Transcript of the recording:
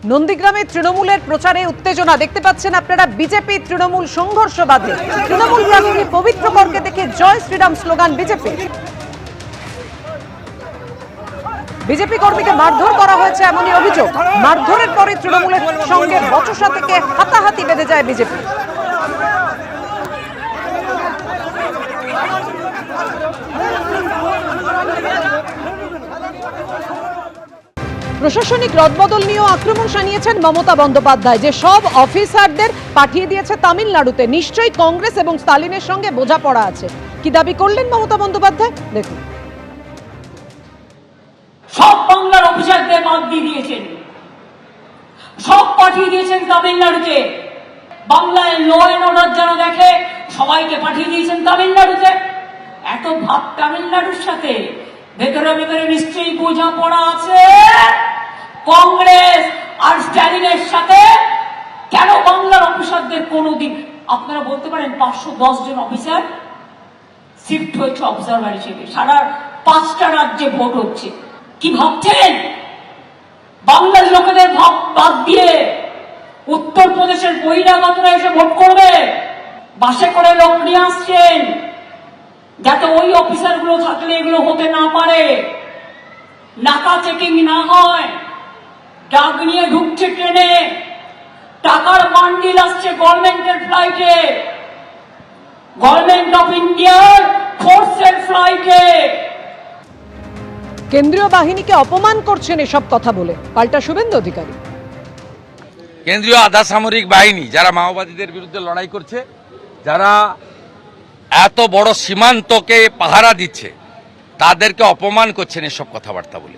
নন্দীগ্রামে তৃণমূলের প্রচারে উত্তেজনা দেখতে পাচ্ছেন আপনারা। বিজেপি তৃণমূল সংঘর্ষ বাধে। তৃণমূল প্রার্থী পবিত্র করকে দেখে জয় শ্রীরাম স্লোগান বিজেপি। বিজেপি কর্মীকে মারধর করা হয়েছে এমনই অভিযোগ। মারধরের পরে তৃণমূলের সঙ্গে বচসা থেকে হাতাহাতি বেঁধে যায় বিজেপি। প্রশাসনিক রদবদল নিয়েও আক্রমণ শানিয়েছেন মমতা বন্দ্যোপাধ্যায়, যে সব অফিসারদের পাঠিয়ে দিয়েছে তামিলনাড়ুতে। নিশ্চয়ই কংগ্রেস এবং স্টালিনের সঙ্গে বোঝাপড়া আছে। কি দাবি করলেন মমতা বন্দ্যোপাধ্যায় দেখুন। সব বাংলার অফিসারদের বাদ দিয়ে দিয়েছেন, সব পাঠিয়ে দিয়েছেন তামিলনাড়ুতে। বাংলায় ল এন্ড অর্ডার যেন দেখে, সবাইকে পাঠিয়ে দিয়েছেন তামিলনাড়ুতে। এত ভাব তামিলনাড়ুর সাথে, ভেতরে ভেতরে নিশ্চয়ই বোঝাপড়া আছে কংগ্রেস আর স্ট্যালিনের সাথে। কেন বাংলার অফিসারদের কোনোদিন, আপনারা বলতে পারেন 510 জন অফিসার শিফট হয়েছে অবজারভার হিসেবে, সারা 5টা রাজ্যে ভোট হচ্ছে। কি ভাবছেন বাংলার লোকেদের ভাব বাদ দিয়ে উত্তরপ্রদেশের বহিরাগতরা এসে ভোট করবে? বাসে করে লোক নিয়ে আসছেন যাতে ওই অফিসারগুলো থাকলে এগুলো হতে না পারে, নাকা চেকিং না হয়। ডাক নিয়ে ঢুকছে ট্রেনে, টাকার বান্ডিল আসছে গভর্নমেন্টের ফ্লাইটে, গভর্নমেন্ট অফ ইন্ডিয়ার ফোর্সের ফ্লাইটে। কেন্দ্রীয় বাহিনীকে অপমান করছেন এসব কথা বলে পাল্টা শুভেন্দু অধিকারী। কেন্দ্রীয় আধা সামরিক বাহিনী যারা মাওবাদীদের বিরুদ্ধে লড়াই করছে, যারা এত বড় সীমান্তকে পাহারা দিচ্ছে, তাদেরকে অপমান করছেন এসব কথাবার্তা বলে।